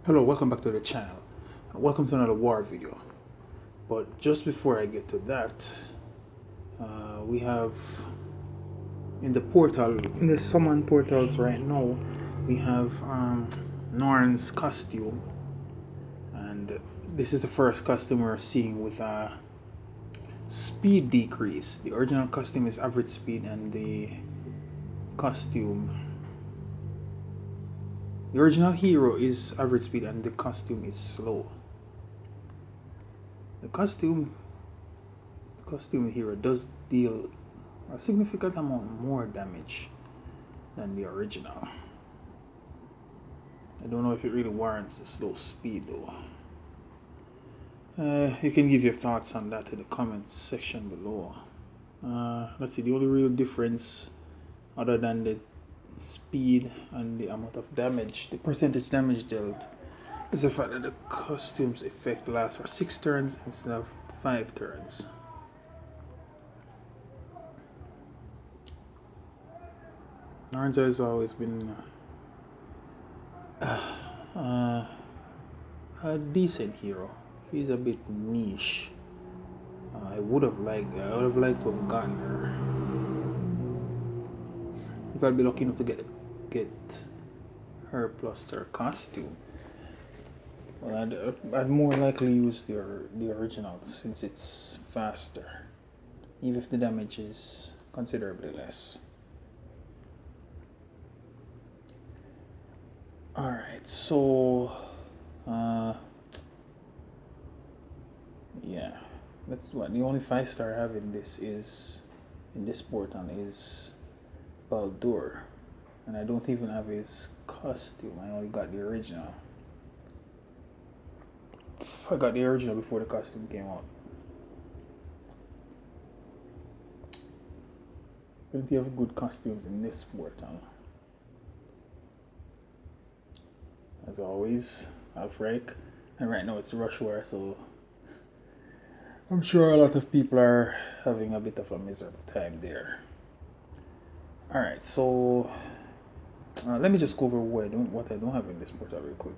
Hello, welcome back to the channel. Welcome to another war video. But just before I get to that, we have in the summon portals right now, we have Norn's costume, and this is the first costume we're seeing with a speed decrease. The original costume is average speed, and costume the original hero is average speed, and the costume is slow. The costume hero does deal a significant amount more damage than the original. I don't know if it really warrants a slow speed though. You can give your thoughts on that in the comments section below. Let's see, the only real difference other than the speed and the amount of damage, the percentage damage dealt, is the fact that the costume's effect lasts for 6 turns instead of 5 turns. Naranja has always been a decent hero. She's a bit niche. I would have liked to have gotten her. If I'd be lucky enough to get her plus her costume. Well, I'd more likely use the original since it's faster, even if the damage is considerably less. Alright, so yeah, that's what the only 5-star I have in this portal is Baldur, and I don't even have his costume. I only got the original. I got the original before the costume came out. Plenty of good costumes in this portal. As always, Alfrek, and right now it's rush hour, so I'm sure a lot of people are having a bit of a miserable time there. Alright, so let me just go over what I don't have in this portal real quick.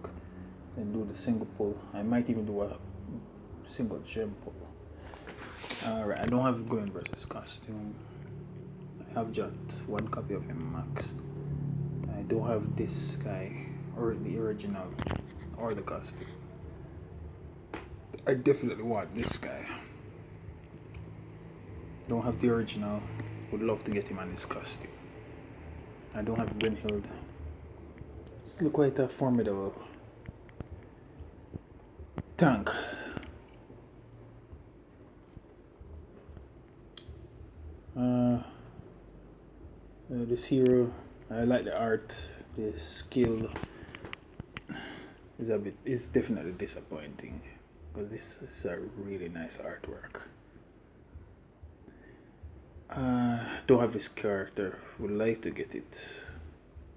Then do the single pull. I might even do a single gem pull. Alright, I don't have Gwen versus costume. I have just one copy of him maxed. I don't have this guy, or the original, or the costume. I definitely want this guy. Don't have the original. Would love to get him on his costume. I don't have Brynhild. Still quite a formidable tank. This hero, I like the art. The skill is definitely disappointing, because this is a really nice artwork. Don't have this character. Would like to get it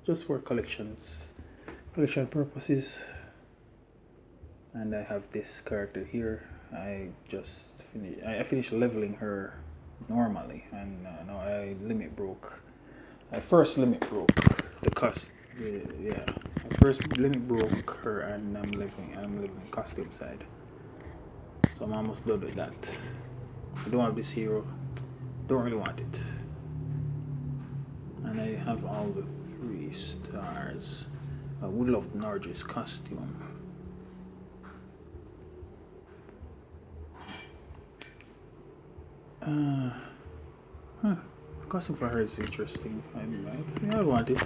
just for collection purposes. And I have this character here. I finished leveling her normally, and now I first limit broke the cost. Yeah, I first limit broke her, and I'm living costume side. So I'm almost done with that. I don't have this hero. Don't really want it. And I have all the 3 stars. I would love Narja's costume. Costume for her is interesting. I think I want it.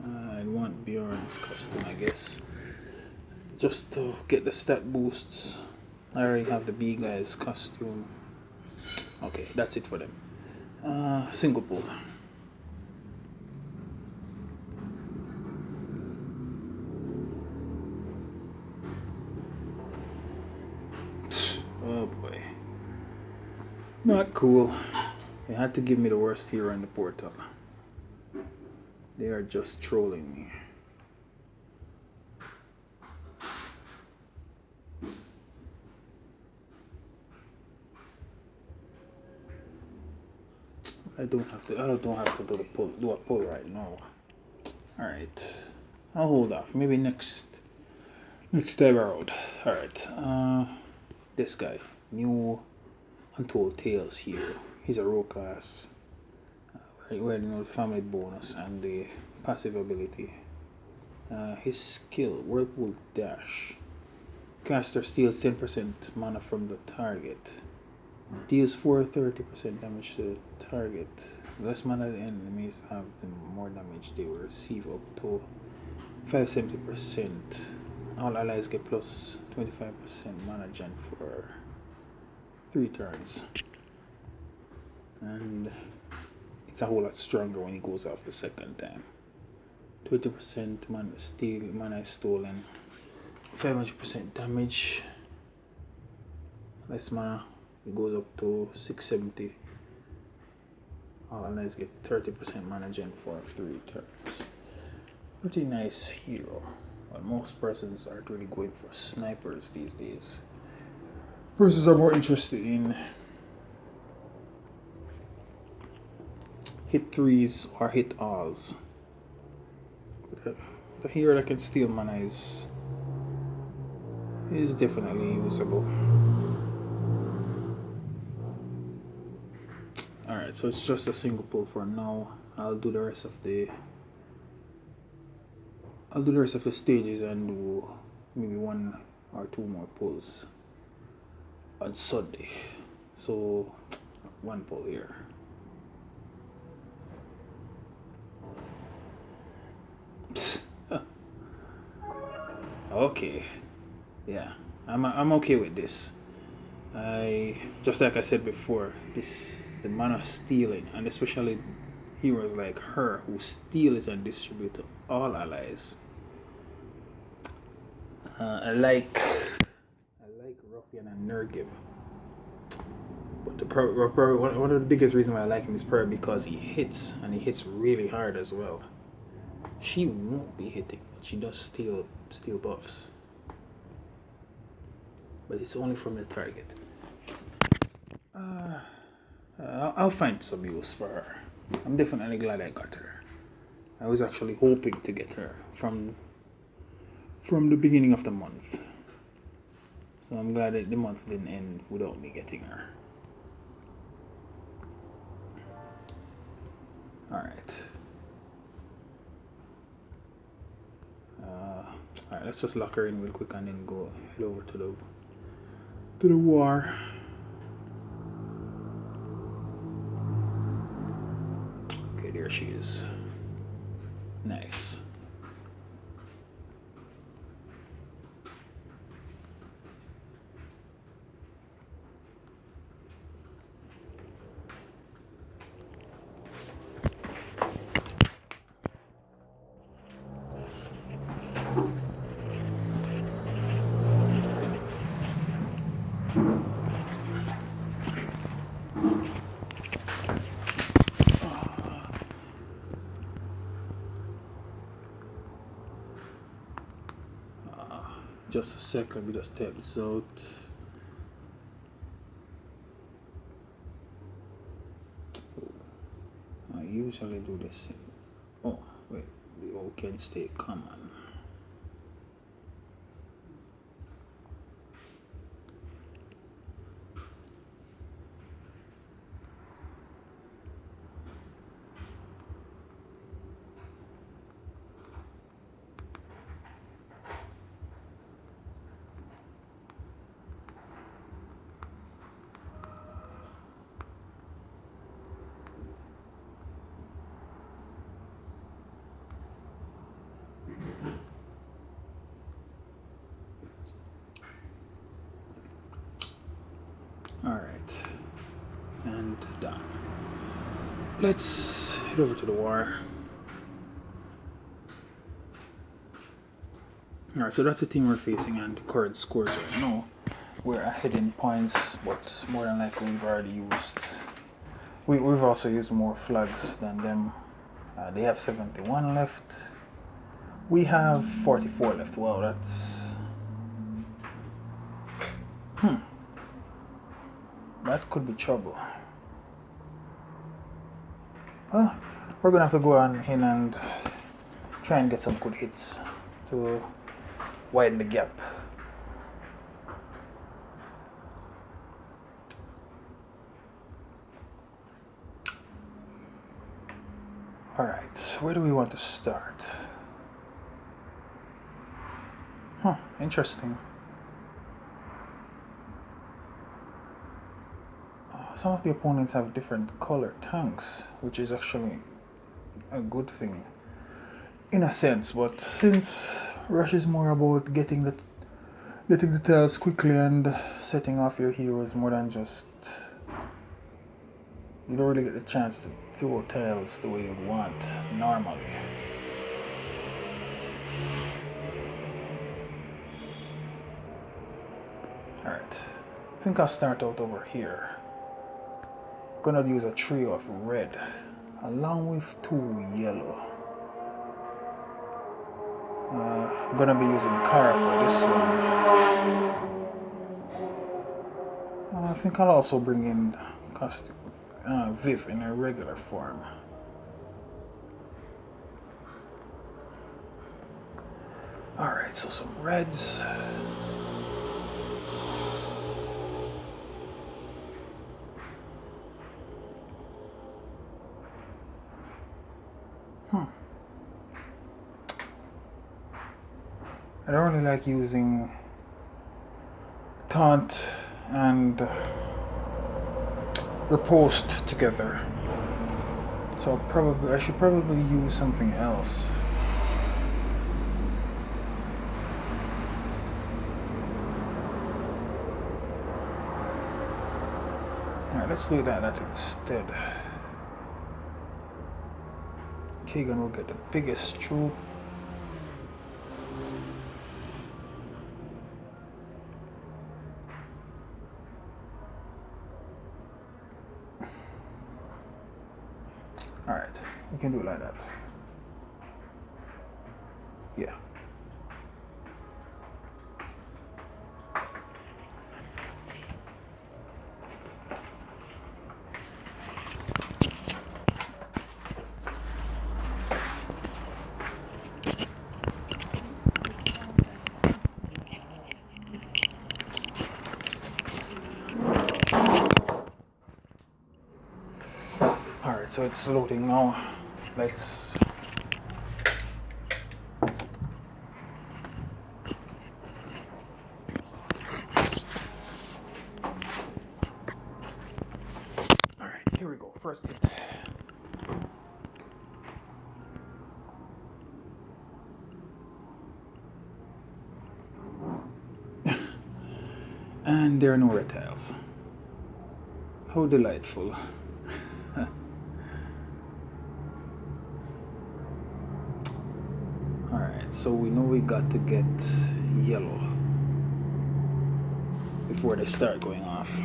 I want Bjorn's costume, I guess, just to get the stat boosts. I already have the B guy's costume. Okay, that's it for them. Single pull. Oh boy. Not cool. They had to give me the worst hero in the portal. They are just trolling me. I don't have to do a pull right now. Alright. I'll hold off. Maybe next time around. Alright. This guy. New Untold Tales hero. He's a row class. Where you know the family bonus and the passive ability. His skill, Whirlpool Dash. Caster steals 10% mana from the target. Deals 30% damage to the target. Less mana the enemies have, the more damage they will receive, up to 570%. All allies get plus 25% mana gen for 3 turns. And it's a whole lot stronger when it goes off the second time. 20% mana is stolen. 500% damage. Less mana, it goes up to 670. All allies get 30% mana gen for 3 turns. Pretty nice hero. But most persons aren't really going for snipers these days. Persons are more interested in hit 3s or hit alls. The hero that can steal mana is definitely usable. Alright, so it's just a single pull for now. I'll do the rest of the stages and do maybe 1 or 2 more pulls on Sunday. So 1 pull here. Okay, yeah, I'm okay with this. I just like I said before, the mana stealing, and especially heroes like her who steal it and distribute to all allies. I like Ruffian and Nurgib, but one of the biggest reasons why I like him is probably because he hits, and he hits really hard as well. She won't be hitting, but she does steal buffs, but it's only from the target. I'll find some use for her. I'm definitely glad I got her. I was actually hoping to get her from the beginning of the month, so I'm glad that the month didn't end without me getting her. Alright. Alright, let's just lock her in real quick and then go head over to the war. Okay, there she is. Nice. Just a sec, let me just type this out. I usually do this. Oh, wait, the O can stay common. Alright, and done. Let's head over to the war. Alright, so that's the team we're facing and the current scores right now. We're ahead in points, but more than likely we've already used... We've also used more flags than them. They have 71 left. We have 44 left. Wow, that's... That could be trouble. Well, we're gonna have to go on in and try and get some good hits to widen the gap. Alright, where do we want to start? Huh, interesting. Some of the opponents have different colored tanks, which is actually a good thing in a sense, but since Rush is more about getting the tiles quickly and setting off your heroes more than just, you don't really get the chance to throw tiles the way you'd want normally. Alright, I think I'll start out over here. Gonna use a trio of red along with 2 yellow. I'm gonna be using Kara for this one. I think I'll also bring in costume Viv in her regular form. Alright, so some reds. I don't really like using taunt and riposte together, so I should probably use something else. Alright, let's do that instead. Keegan will get the biggest troop. Alright, we can do it like that. Yeah. Alright, so it's loading now. Let's Alright, here we go. First hit. And there are no red tiles. How delightful. Alright, so we know we got to get yellow before they start going off.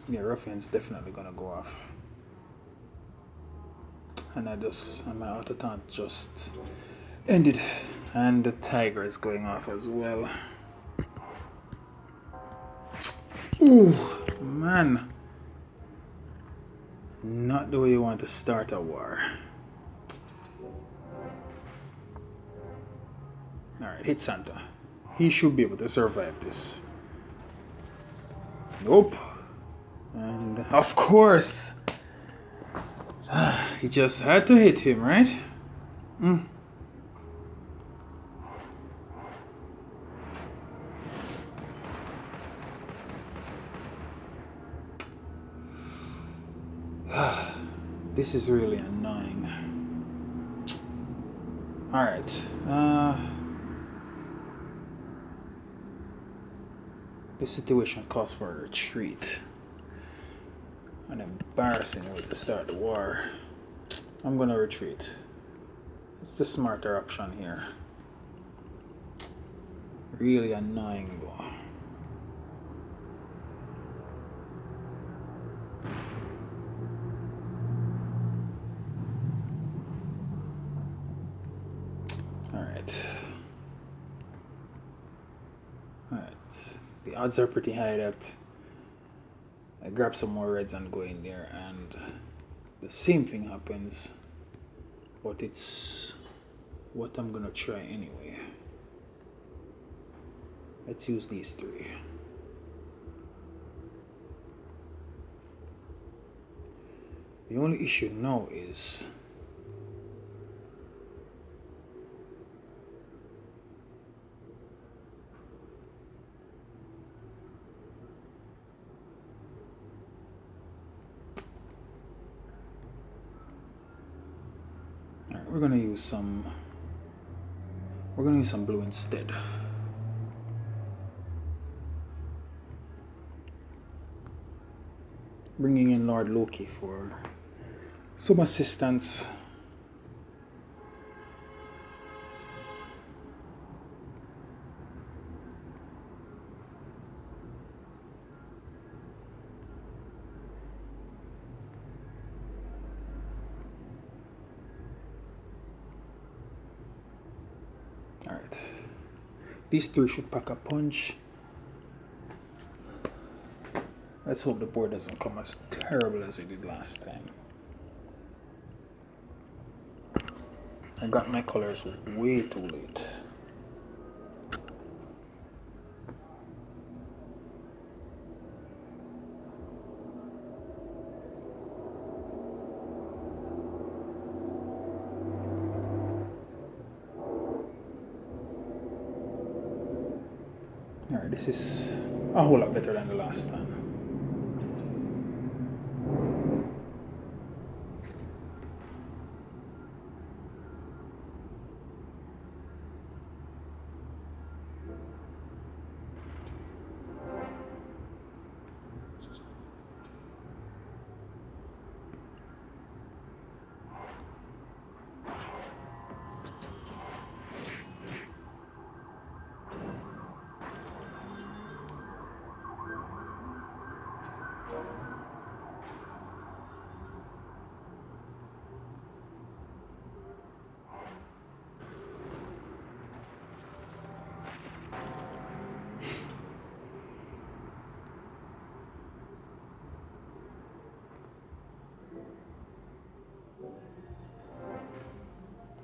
Yeah, Ruffian's definitely gonna go off. And my auto taunt just ended. And the tiger is going off as well. Ooh, man. Not the way you want to start a war. Alright, hit Santa. He should be able to survive this. Nope. And of course, he just had to hit him, right? This is really annoying. Alright. This situation calls for a retreat. An embarrassing way to start the war. I'm gonna retreat. It's the smarter option here. Really annoying though. Alright. The odds are pretty high that I grab some more reds and go in there and the same thing happens, but it's what I'm gonna try anyway. Let's use these three. The only issue now is we're gonna use some blue instead. Bringing in Lord Loki for some assistance. Alright. These three should pack a punch. Let's hope the board doesn't come as terrible as it did last time. I got my colors way too late. Alright, this is a whole lot better than the last time.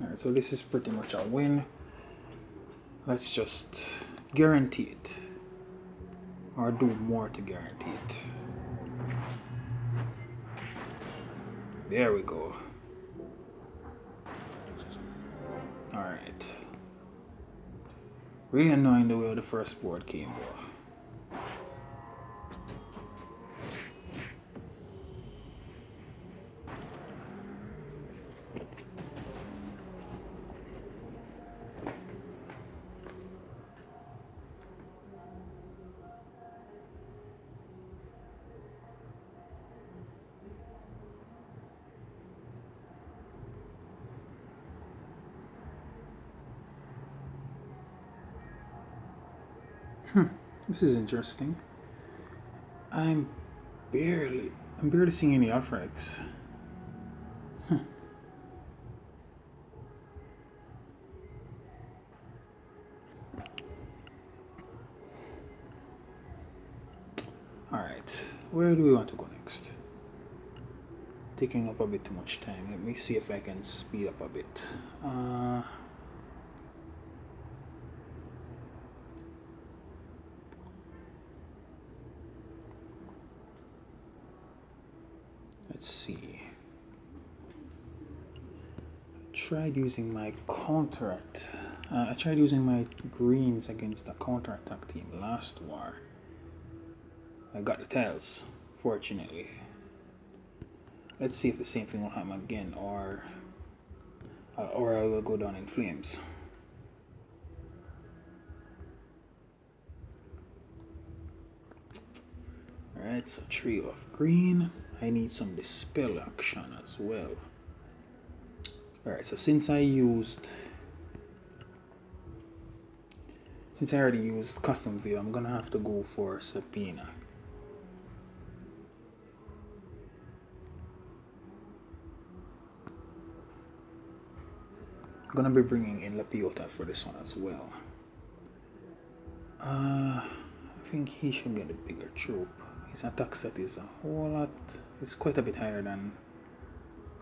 Alright, so this is pretty much a win. Let's just guarantee it. Or do more to guarantee it. There we go. Alright. Really annoying the way the first board came though. This is interesting. I'm barely seeing any alpha X. Alright, where do we want to go next? Taking up a bit too much time. Let me see if I can speed up a bit. Let's see. I tried using my I tried using my greens against the counterattack team last war. I got the tiles, fortunately. Let's see if the same thing will happen again, or I will go down in flames. Alright, so trio of green. I need some dispel action as well. Alright, so since I already used custom view, I'm gonna have to go for Sabina. I'm gonna be bringing in Lapiota for this one as well. I think he should get a bigger troop. His attack set is a whole lot, it's quite a bit higher than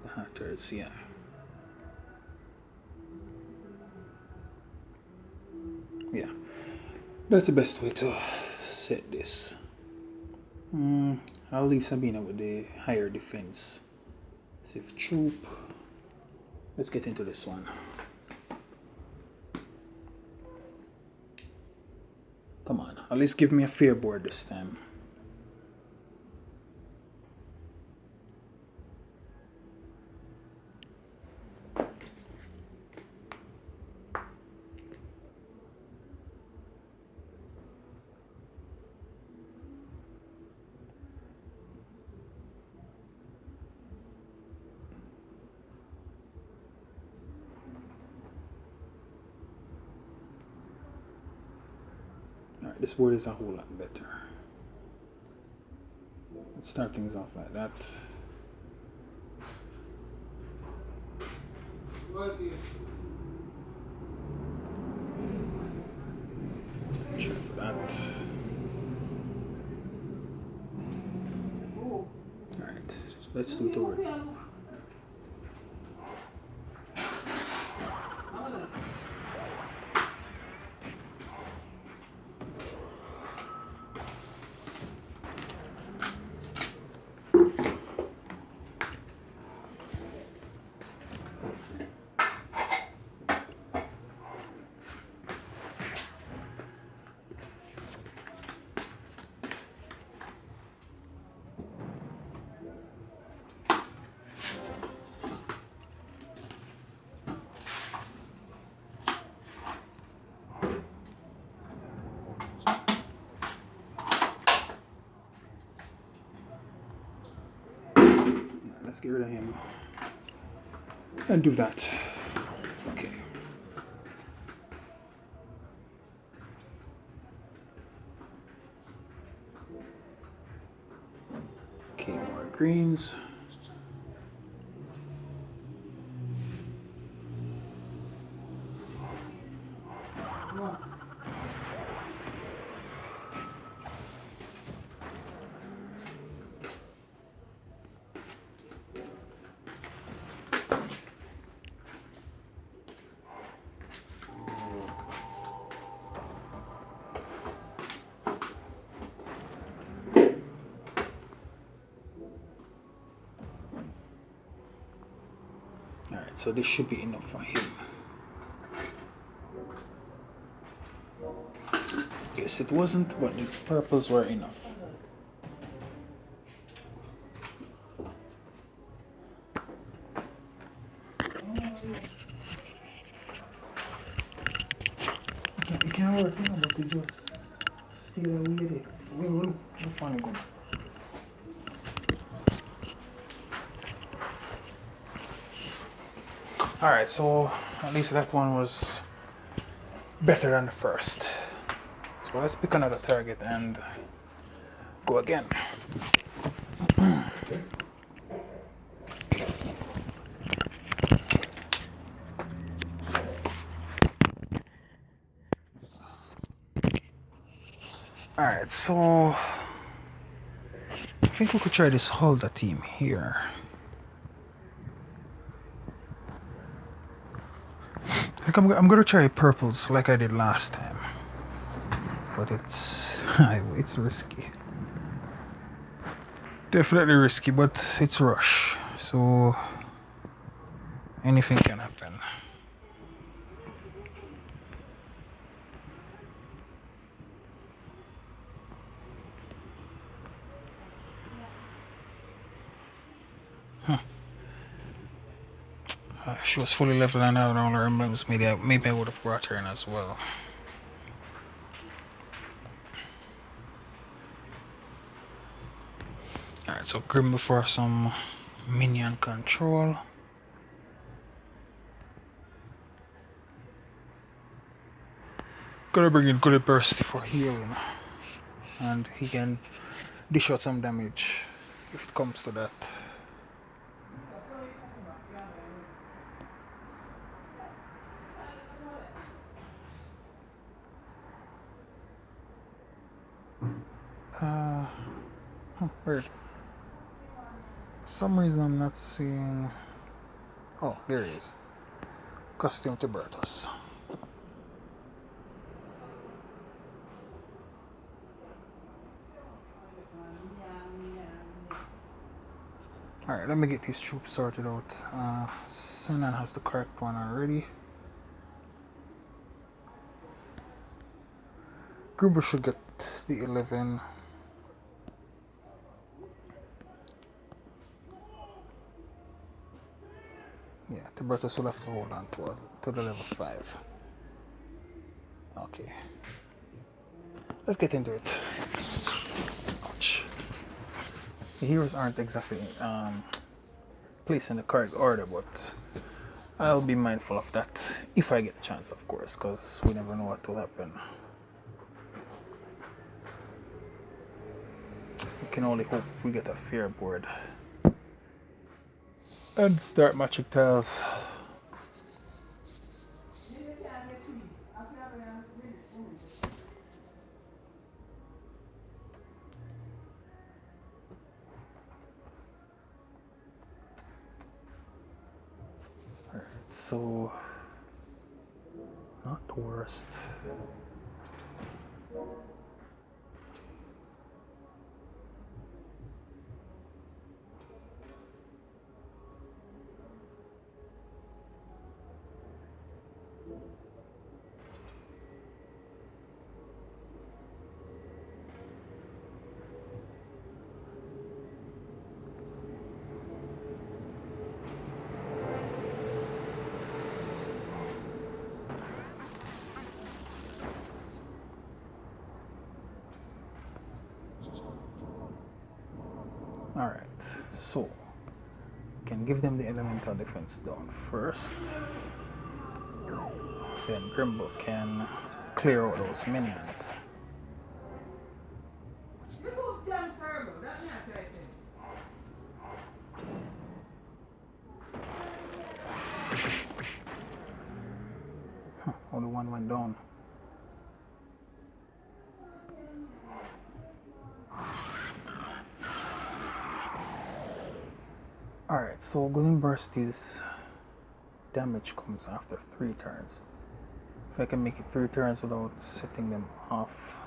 the Hunters, yeah. Yeah, that's the best way to set this. I'll leave Sabina with the higher defense. Save troop. Let's get into this one. Come on, at least give me a fair board this time. Alright, this board is a whole lot better. Let's start things off like that. Check for that. Alright, let's do it over. Let's get rid of him and do that. Okay. Okay, more greens. Alright, so this should be enough for him. Yes, it wasn't, but the purples were enough. It can't work now, but it just still with it. We will look on good. Alright, so at least that one was better than the first. So let's pick another target and go again. Alright, so I think we could try this Hulda team here. I think I'm gonna try purples like I did last time, but it's risky. Definitely risky, but it's rush, so anything can happen. She was fully leveled and had all her emblems. Maybe I would have brought her in as well. Alright, so Grimble for some minion control. Gonna bring in Gully Burst for healing. And he can dish out some damage if it comes to that. Weird. For some reason I'm not seeing... Oh, there he is. Costume Tubertus. Alright, let me get these troops sorted out. Sinan has the correct one already. Gruber should get the 11. Yeah, Tubertus will have to hold on to the level 5. Okay. Let's get into it. Ouch. The heroes aren't exactly placed in the correct order, but I'll be mindful of that if I get a chance, of course, because we never know what will happen. We can only hope we get a fair board and start matching tiles. Alright, so not the worst. Alright, so can give them the elemental defense down first. Then Grimble can clear out those minions. Only one went down. Alright, so Golden Burst is damage comes after 3 turns. If I can make it 3 turns without setting them off.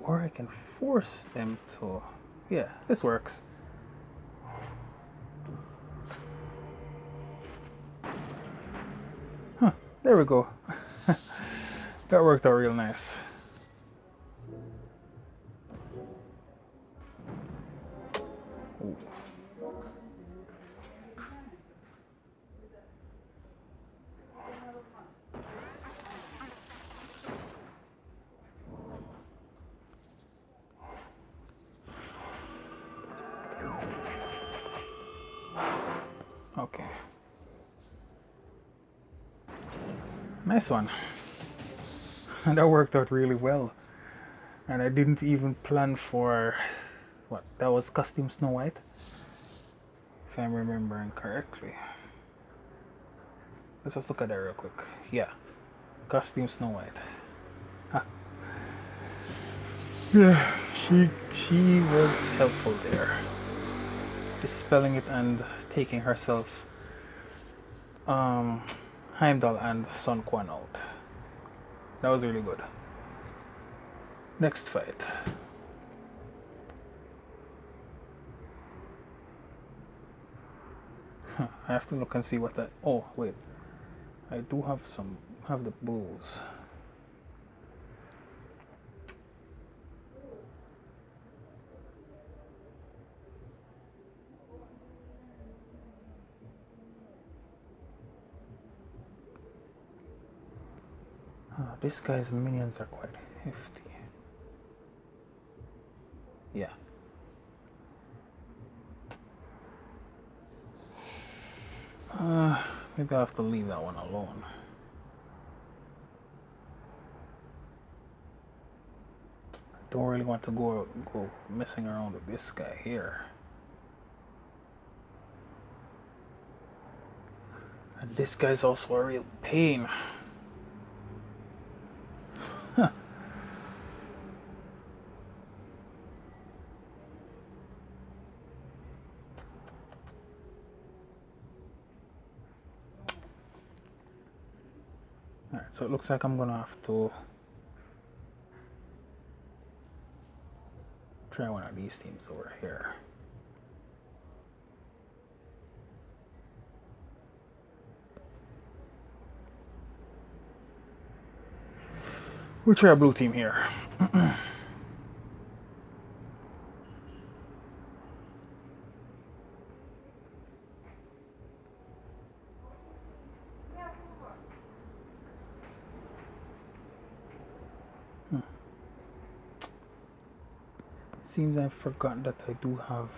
Or I can force them to... Yeah, this works. Huh, there we go. That worked out real nice. Ooh. Okay. Nice one. And that worked out really well. And I didn't even plan for... What? That was Costume Snow White? If I'm remembering correctly. Let's just look at that real quick. Yeah. Costume Snow White. Huh. Yeah, she was helpful there. Dispelling it and taking herself Heimdall and Sun Quan out. That was really good. Next fight. I have to look and see what that... Oh, wait. I do have the blues. This guy's minions are quite 50. Yeah. Maybe I have to leave that one alone. Don't really want to go messing around with this guy here. And this guy's also a real pain. Alright, so it looks like I'm gonna have to try one of these teams over here. We'll try a blue team here. Seems I've forgotten that I do have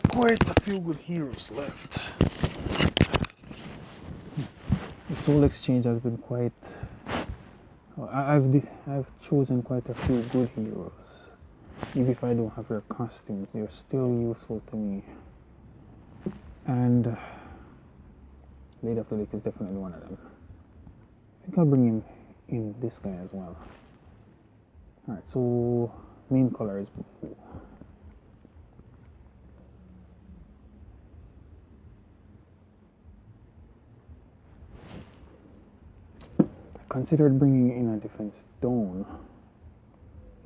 quite a few good heroes left. The soul exchange has been quite. I've chosen quite a few good heroes. Even if I don't have their costumes, they're still useful to me. And Lady of the Lake is definitely one of them. I think I'll bring him in this guy as well. Alright, so main color is blue. I considered bringing in a defense stone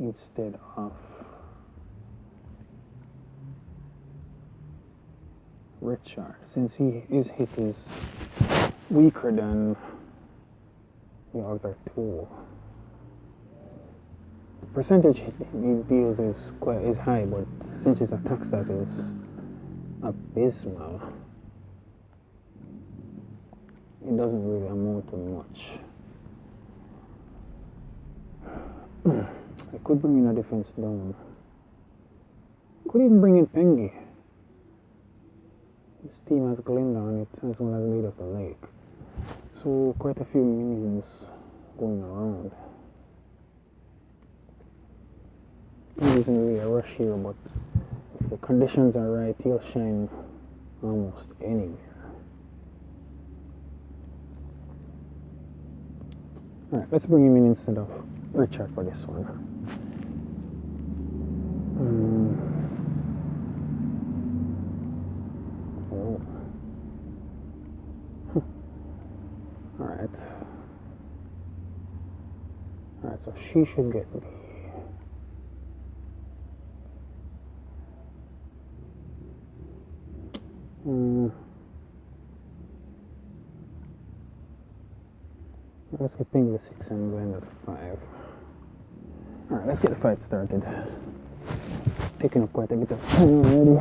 instead of Richard, since his hit is weaker than the other two. The percentage he deals is high, but since his attack stat is abysmal, it doesn't really amount to much. I could bring in a defense down. Could even bring in Engi. This team has Glinda on it as well as Lady of the Lake. So quite a few minions going around. It isn't really a rush here, but if the conditions are right, he'll shine almost anywhere. Alright, let's bring him in instead of Richard for this one. Alright. Alright, so she should get the let's get Pink the 6 and Glenda the 5. Alright, let's get the fight started. Taking up quite a bit of time already.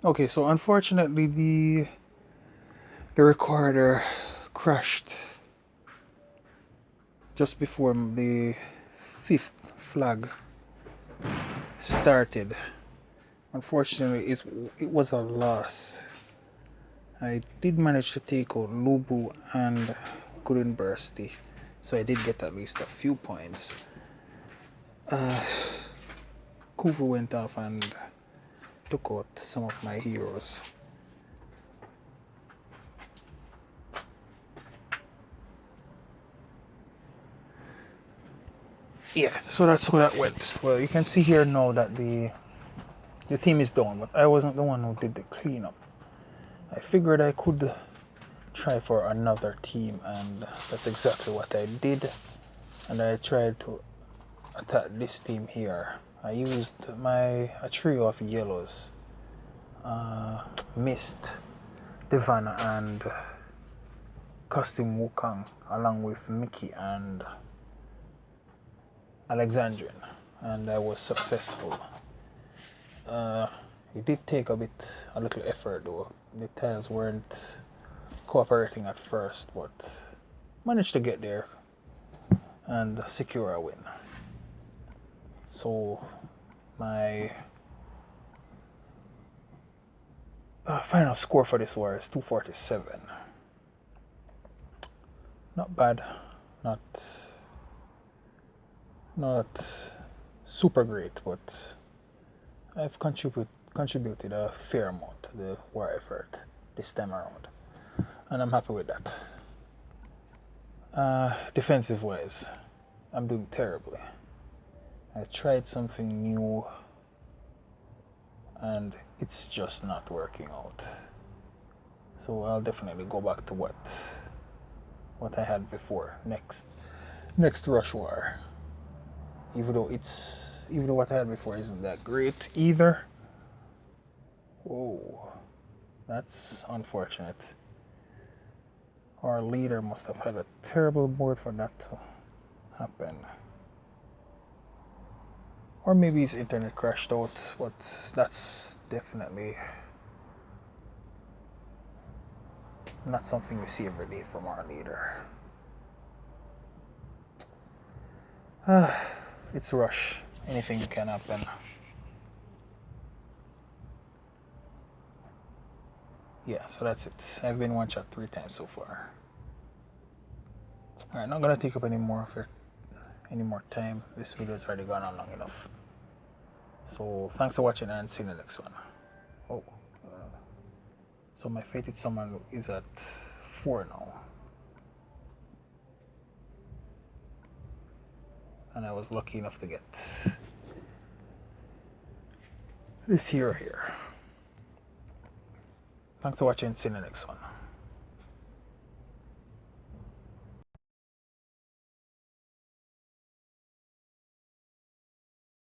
Okay, so unfortunately the recorder crashed just before the 5th flag started. Unfortunately, it was a loss. I did manage to take out Lubu and Bursty, so I did get at least a few points. Kufu went off and took out some of my heroes. Yeah, so that's how that went. Well, you can see here now that the team is down, but I wasn't the one who did the cleanup. I figured I could try for another team, and that's exactly what I did. And I tried to attack this team here. I used a trio of yellows, Mist, Divana, and Costume Wukong, along with Mickey and Alexandrian, and I was successful. It did take a little effort though. The tiles weren't cooperating at first, but managed to get there and secure a win. So my final score for this war is 247. Not bad, not super great, but I've contributed a fair amount to the war effort this time around, and I'm happy with that. Defensive wise, I'm doing terribly. I tried something new and it's just not working out. So I'll definitely go back to what I had before next rush war. Even though what I had before isn't that great either. Whoa, that's unfortunate. Our leader must have had a terrible board for that to happen. Or maybe his internet crashed out, but that's definitely not something you see every day from our leader. It's rush. Anything can happen. Yeah, so that's it. I've been one shot 3 times so far. Alright, not gonna take up any more time. This video's already gone on long enough. So thanks for watching and see you in the next one. So my fated summon is at 4 now. And I was lucky enough to get this hero here. Thanks for watching, see you in the next one.